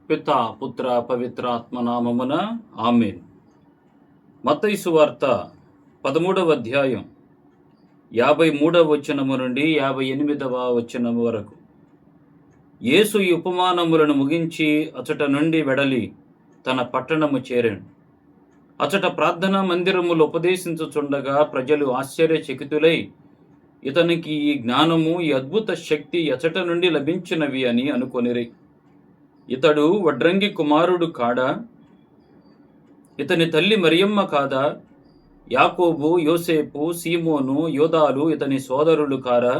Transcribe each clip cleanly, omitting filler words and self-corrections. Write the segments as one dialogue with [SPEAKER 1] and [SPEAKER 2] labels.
[SPEAKER 1] పితా పుత్ర పవిత్రాత్మ నామమున ఆమేన్. మత్తయి సువార్త 13వ అధ్యాయం 53వ వచనము నుండి 58వ వచనము వరకు. యేసు ఈ ఉపమానములను ముగించి అచట నుండి వెడలి తన పట్టణము చేరెను. అచట ప్రార్థనా మందిరములో ఉపదేశించుచుండగా ప్రజలు ఆశ్చర్యచకితులై ఇతనికి ఈ జ్ఞానము, ఈ అద్భుత శక్తి ఎచట నుండి లభించినవి అని అనుకొనిరి. ఇతడు వడ్రంగి కుమారుడు కాడా? ఇతని తల్లి మరియమ్మ కాదా? యాకోబు, యోసేపు, సీమోను, యోదాలు ఇతని సోదరులు కారా?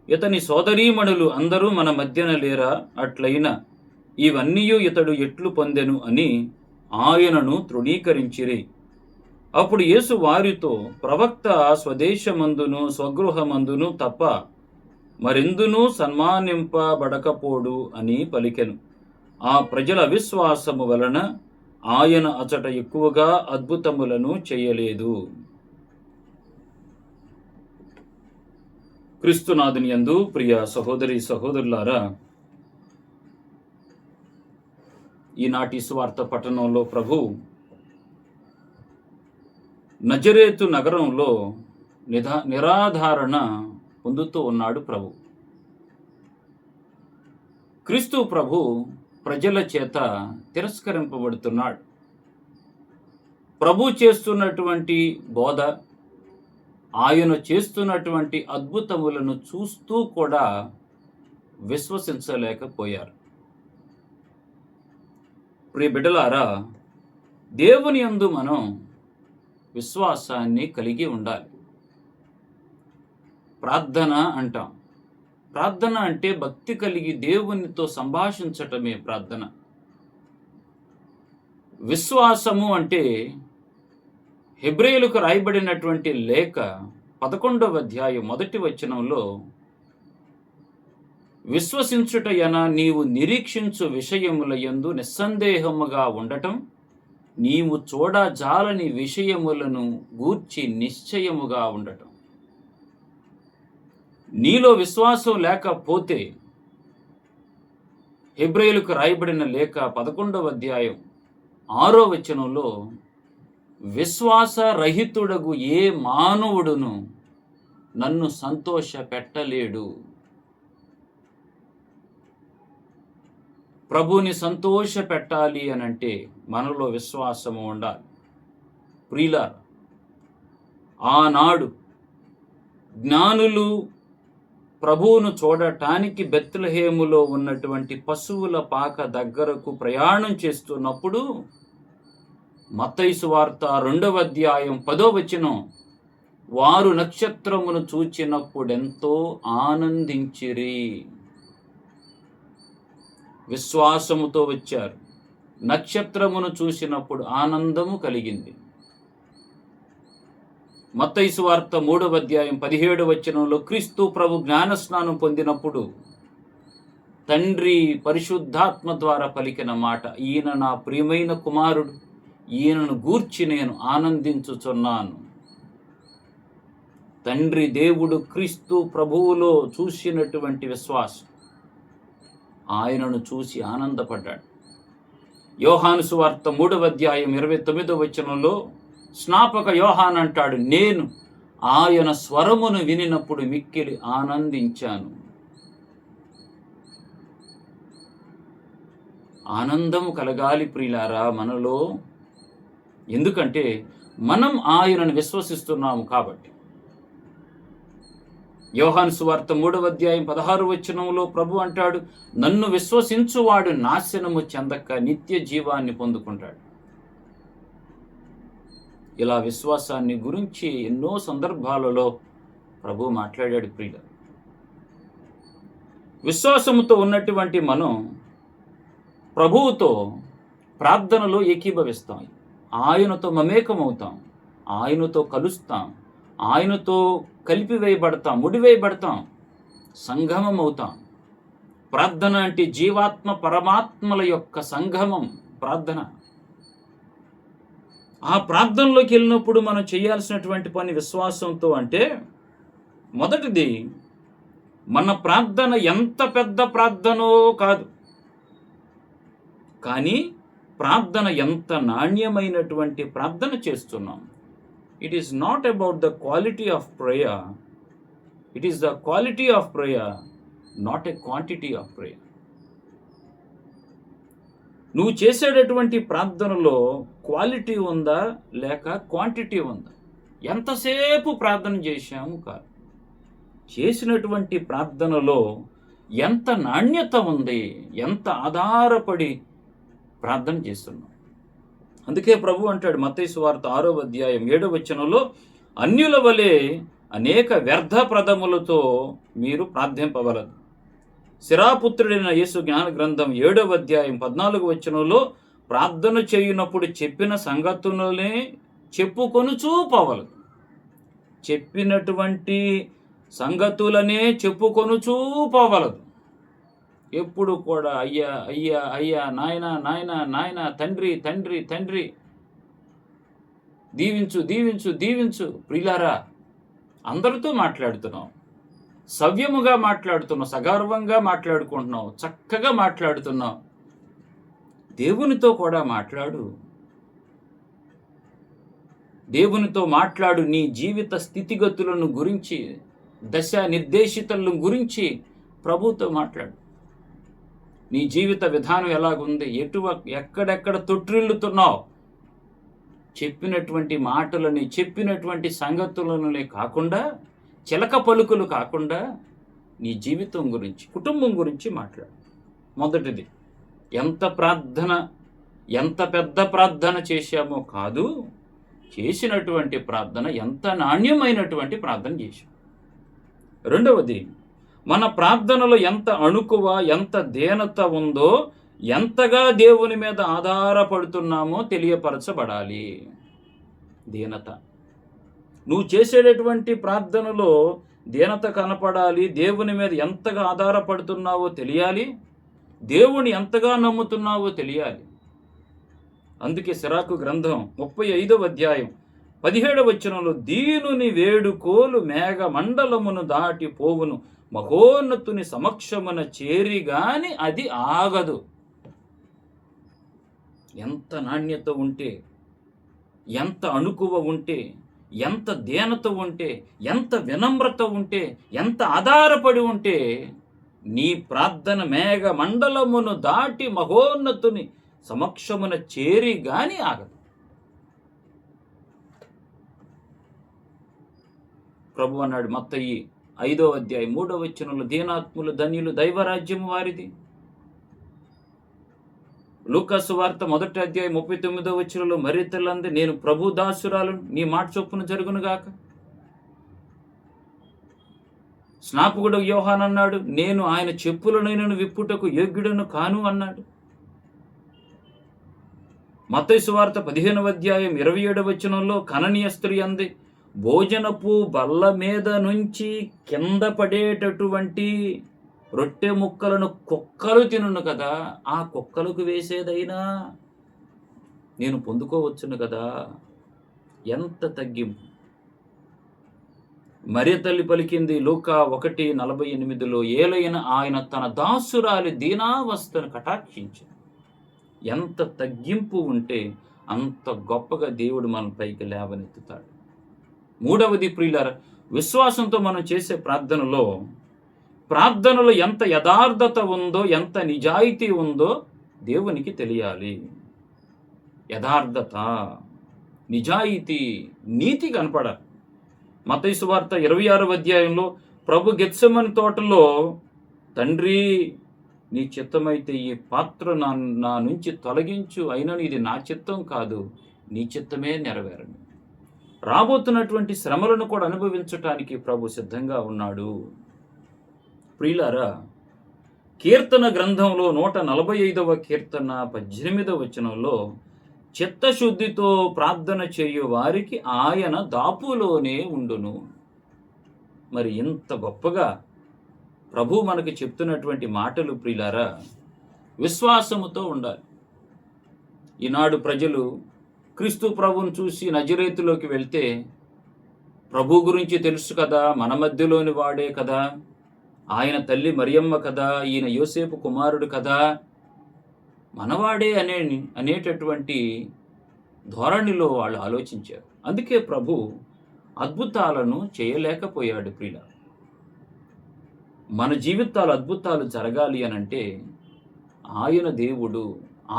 [SPEAKER 1] ఇతని సోదరీమణులు అందరూ మన మధ్యన లేరా? అట్లయిన ఇవన్నీ ఇతడు ఎట్లు పొందెను అని ఆయనను తృణీకరించిరి. అప్పుడు యేసు వారితో, ప్రవక్త స్వదేశమందును స్వగృహమందును తప్ప మరెందునూ సన్మానింపబడకపోడు అని పలికెను. ఆ ప్రజల అవిశ్వాసము వలన ఆయన అచట ఎక్కువగా అద్భుతములను చేయలేదు. క్రీస్తునాథుని యందు ప్రియ సహోదరి సహోదరులారా, ఈనాటి సువార్త పట్టణంలో ప్రభు నజరేతు నగరంలో నిరాధారణ పొందుతూ ఉన్నాడు. క్రీస్తు ప్రభు ప్రజల చేత తిరస్కరింపబడుతున్నాడు. ప్రభు చేస్తున్నటువంటి బోధ, ఆయన చేస్తున్నటువంటి అద్భుతములను చూస్తూ కూడా విశ్వసించలేకపోయారు. ప్రియ బిడ్డలారా, దేవుని యందు మనం విశ్వాసాన్ని కలిగి ఉండాలి. ప్రార్థన అంటాం. ప్రార్థన అంటే భక్తి కలిగి దేవునితో సంభాషించటమే ప్రార్థన. విశ్వాసము అంటే హెబ్రేయులకు రాయబడినటువంటి లేఖ 11వ అధ్యాయం 1వ వచనంలో, విశ్వసించుటయన నీవు నిరీక్షించు విషయముల యందు నిస్సందేహముగా ఉండటం, నీవు చూడజాలని విషయములను గూర్చి నిశ్చయముగా ఉండటం. నీలో విశ్వాసం లేకపోతే, హెబ్రేయులకు రాయబడిన లేఖ 11వ అధ్యాయం 6వ వచనంలో, విశ్వాసరహితుడగు ఏ మానవుడును నన్ను సంతోష పెట్టలేడు. ప్రభుని సంతోష పెట్టాలి అనంటే మనలో విశ్వాసము ఉండాలి. ప్రియులారా, ఆనాడు జ్ఞానులు ప్రభువును చూడటానికి బెత్లెహేములో ఉన్నటువంటి పశువుల పాక దగ్గరకు ప్రయాణం చేస్తున్నప్పుడు, మత్తయి సువార్త 2వ అధ్యాయం 10వ వచనం, వారు నక్షత్రమును చూచినప్పుడెంతో ఆనందించిరి. విశ్వాసముతో వచ్చారు. నక్షత్రమును చూసినప్పుడు ఆనందము కలిగింది. మత్తయి సువార్త 3వ అధ్యాయం 17వ వచనంలో, క్రీస్తు ప్రభు జ్ఞానస్నానం పొందినప్పుడు తండ్రి పరిశుద్ధాత్మ ద్వారా పలికిన మాట, ఈయన నా ప్రియమైన కుమారుడు, ఈయనను గూర్చి నేను ఆనందించుచున్నాను. తండ్రి దేవుడు క్రీస్తు ప్రభువులో చూసినటువంటి విశ్వాసం, ఆయనను చూసి ఆనందపడ్డాడు. యోహాను సువార్త 3వ అధ్యాయం 29వ వచనంలో స్నాపక యోహాన్ అంటాడు, నేను ఆయన స్వరమును వినినప్పుడు మిక్కిలి ఆనందించాను. ఆనందము కలగాలి ప్రియులారా మనలో. ఎందుకంటే మనం ఆయనను విశ్వసిస్తున్నాము కాబట్టి. యోహాను సువార్త 3వ అధ్యాయం 16వ వచనంలో ప్రభు అంటాడు, నన్ను విశ్వసించువాడు నాశనము చెందక నిత్య జీవాన్ని పొందుకుంటాడు. ఇలా విశ్వాసాన్ని గురించి ఎన్నో సందర్భాలలో ప్రభు మాట్లాడాడు. ప్రియుల, విశ్వాసముతో ఉన్నటువంటి మనం ప్రభువుతో ప్రార్థనలో ఏకీభవిస్తాం, ఆయనతో మమేకమవుతాం, ఆయనతో కలుస్తాం, ఆయనతో కలిపివేయబడతాం, ముడివేయబడతాం, సంగమం అవుతాం. ప్రార్థన అంటే జీవాత్మ పరమాత్మల యొక్క సంగమం ప్రార్థన. ఆ ప్రార్థనలోకి వెళ్ళినప్పుడు మనం చేయాల్సినటువంటి పని విశ్వాసంతో అంటే, మొదటిది మన ప్రార్థన ఎంత పెద్ద ప్రార్థనో కాదు, కానీ ప్రార్థన ఎంత నాణ్యమైనటువంటి ప్రార్థన చేస్తున్నాం. It is not about the quality of prayer, it is the quality of prayer, not a quantity of prayer. నువ్వు చేసేటటువంటి ప్రార్థనలో క్వాలిటీ ఉందా లేక క్వాంటిటీ ఉందా? ఎంతసేపు ప్రార్థన చేశాము కాదు, చేసినటువంటి ప్రార్థనలో ఎంత నాణ్యత ఉంది, ఎంత ఆధారపడి ప్రార్థన చేస్తున్నాం. అందుకే ప్రభు అంటాడు మత్తయి సువార్త 6వ అధ్యాయం 7వ వచనంలో, అన్యుల వలె అనేక వ్యర్థ ప్రదములతో మీరు ప్రార్థింపవలదు. శిరాపుత్రుడైన యేసు జ్ఞాన గ్రంథం 7వ అధ్యాయం 14వ వచనంలో, ప్రార్థన చేయునప్పుడు చెప్పిన సంగతులనే చెప్పుకొనుచూ పోవలదు. చెప్పినటువంటి సంగతులనే చెప్పుకొనుచూ పోవలదు. ఎప్పుడు కూడా అయ్యా అయ్యా అయ్యా, నాయన నాయన నాయన, తండ్రి తండ్రి తండ్రి, దీవించు దీవించు దీవించు. ప్రియులారా, అందరితో మాట్లాడుతున్నాం, సవ్యముగా మాట్లాడుతున్నాం, సగర్వంగా మాట్లాడుకుంటున్నాం, చక్కగా మాట్లాడుతున్నాం. దేవునితో కూడా మాట్లాడు. దేవునితో మాట్లాడు. నీ జీవిత స్థితిగతులను గురించి, దశ నిర్దేశితలను గురించి ప్రభుతో మాట్లాడు. నీ జీవిత విధానం ఎలాగుంది, ఎక్కడెక్కడ తొట్టిల్లుతున్నావు, చెప్పినటువంటి మాటలని, చెప్పినటువంటి సంగతులనే కాకుండా, చిలక పలుకులు కాకుండా నీ జీవితం గురించి, కుటుంబం గురించి మాట్లాడు. మొదటిది, ఎంత పెద్ద ప్రార్థన చేశామో కాదు, చేసినటువంటి ప్రార్థన ఎంత నాణ్యమైనటువంటి ప్రార్థన చేశాం. రెండవది, మన ప్రార్థనలో ఎంత అణుకువ, ఎంత దీనత ఉందో, ఎంతగా దేవుని మీద ఆధారపడుతున్నామో తెలియపరచబడాలి. దీనత, నువ్వు చేసేటటువంటి ప్రార్థనలో దీనత కనపడాలి. దేవుని మీద ఎంతగా ఆధారపడుతున్నావో తెలియాలి. దేవుని ఎంతగా నమ్ముతున్నావో తెలియాలి. అందుకే సిరాకు గ్రంథం 35వ అధ్యాయం 17వ వచనంలో, దీనుని వేడుకోలు మేఘ మండలమును దాటి పోవును, మహోన్నతుని సమక్షమున చేరిగాని అది ఆగదు. ఎంత నాణ్యత ఉంటే, ఎంత అణుకువ ఉంటే, ఎంత దీనత ఉంటే, ఎంత వినమ్రత ఉంటే, ఎంత ఆధారపడి ఉంటే, నీ ప్రార్థన మేఘ మండలమును దాటి మహోన్నతుని సమక్షమున చేరి గాని ఆగదు. ప్రభు అన్నాడు మత్తయి 5వ అధ్యాయం 3వ వచనంలో, దీనాత్ములు ధన్యులు, దైవరాజ్యము వారిది. లూకా సువార్త 1వ అధ్యాయం 39వ వచనంలో, మరి తెల్లంది, నేను ప్రభు దాసురాలను, నీ మాట చొప్పున జరుగునుగాక. స్నాపకుడు యోహాను అన్నాడు, నేను ఆయన చెప్పులనైనను విప్పుటకు యోగ్యుడను కాను అన్నాడు. మత్తయి సువార్త 15వ అధ్యాయం 27వ వచనంలో, కననీయ స్త్రీ అంది, భోజనపు బల్ల మీద నుంచి కింద పడేటటువంటి రొట్టె ముక్కలను కుక్కలు తినును కదా, ఆ కుక్కలకు వేసేదైనా నేను పొందుకోవచ్చును కదా. ఎంత తగ్గింపు! మరియ తల్లి పలికింది లూకా 1:48లో, ఏలైన ఆయన తన దాసురాలి దీనావస్థను కటాక్షించి. ఎంత తగ్గింపు ఉంటే అంత గొప్పగా దేవుడు మన పైకి లేవనెత్తుతాడు. మూడవది ప్రియులారా, విశ్వాసంతో మనం చేసే ప్రార్థనలో ఎంత యథార్థత ఉందో, ఎంత నిజాయితీ ఉందో దేవునికి తెలియాలి. యథార్థత, నిజాయితీ, నీతి కనపడాలి. మత్తయి సువార్త 26వ అధ్యాయంలో ప్రభు గెత్సెమని తోటలో, తండ్రి నీ చిత్తమైతే ఈ పాత్ర నా నుంచి తొలగించు, అయినను ఇది నా చిత్తం కాదు, నీ చిత్తమే నెరవేరను. రాబోతున్నటువంటి శ్రమలను కూడా అనుభవించటానికి ప్రభు సిద్ధంగా ఉన్నాడు. ప్రియులారా, కీర్తన గ్రంథంలో 145వ కీర్తన 18వ వచనంలో, చిత్తశుద్ధితో ప్రార్థన చేయు వారికి ఆయన దాపులోనే ఉండును. మరి ఇంత గొప్పగా ప్రభు మనకు చెప్తున్నటువంటి మాటలు ప్రియులారా, విశ్వాసముతో ఉండాలి. ఈనాడు ప్రజలు క్రీస్తు ప్రభువును చూసి నజరేతులోకి వెళ్తే, ప్రభు గురించి తెలుసు కదా, మన మధ్యలోని వాడే కదా, ఆయన తల్లి మరియమ్మ కదా, ఈయన యోసేపు కుమారుడు కదా, మనవాడే అనేటటువంటి ధోరణిలో వాళ్ళు ఆలోచించారు. అందుకే ప్రభు అద్భుతాలను చేయలేకపోయాడు. ప్రియుల, మన జీవితాలు అద్భుతాలు జరగాలి అనంటే ఆయన దేవుడు,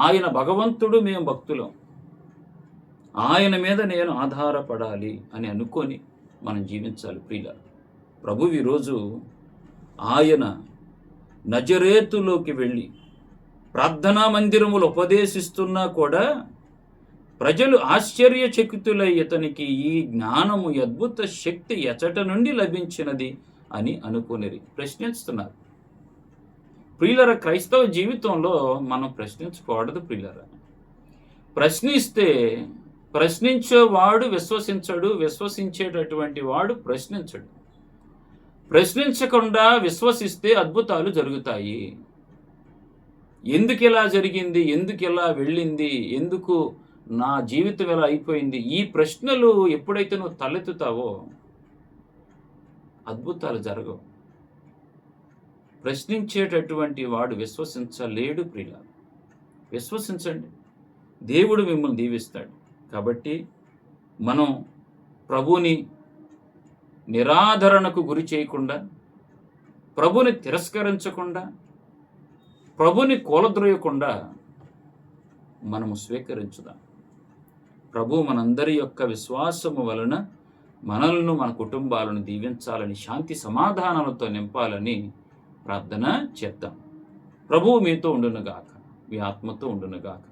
[SPEAKER 1] ఆయన భగవంతుడు, మేము భక్తులం, ఆయన మీద నేను ఆధారపడాలి అని అనుకొని మనం జీవించాలి. ప్రియుల, ప్రభు ఈరోజు ఆయన నజరేతులోకి వెళ్ళి ప్రార్థనా మందిరములు ఉపదేశిస్తున్నా కూడా ప్రజలు ఆశ్చర్యచకితులై ఇతనికి ఈ జ్ఞానము, అద్భుత శక్తి ఎచట నుండి లభించినది అని అనుకునేది, ప్రశ్నిస్తున్నారు. ప్రియులర, క్రైస్తవ జీవితంలో మనం ప్రశ్నించకూడదు. ప్రియులర, ప్రశ్నిస్తే ప్రశ్నించేవాడు విశ్వసించడు, విశ్వసించేటటువంటి వాడు ప్రశ్నించడు. ప్రశ్నించకుండా విశ్వసిస్తే అద్భుతాలు జరుగుతాయి. ఎందుకు ఇలా జరిగింది, ఎందుకు ఇలా వెళ్ళింది, ఎందుకు నా జీవితం ఎలా అయిపోయింది, ఈ ప్రశ్నలు ఎప్పుడైతే నువ్వు తలెత్తుతావో అద్భుతాలు జరగవు. ప్రశ్నించేటటువంటి వాడు విశ్వసించలేడు. ప్రియుల, విశ్వసించండి, దేవుడు మిమ్మల్ని దీవిస్తాడు. కాబట్టి మనం ప్రభుని నిరాదరణకు గురి చేయకుండా, ప్రభుని తిరస్కరించకుండా, ప్రభుని కూలద్రోయకుండా మనము స్వీకరించుదాం. ప్రభు మనందరి యొక్క విశ్వాసము వలన మనల్ని, మన కుటుంబాలను దీవించాలని, శాంతి సమాధానాలతో నింపాలని ప్రార్థన చేద్దాం. ప్రభువు మీతో ఉండునుగాక, మీ ఆత్మతో ఉండునుగాక.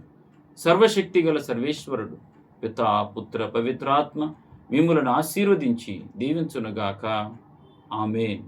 [SPEAKER 1] సర్వశక్తి గల సర్వేశ్వరుడు పితా, పుత్ర, పవిత్రాత్మ మిమ్ములను ఆశీర్వదించి దీవించునుగాక. ఆమేన్.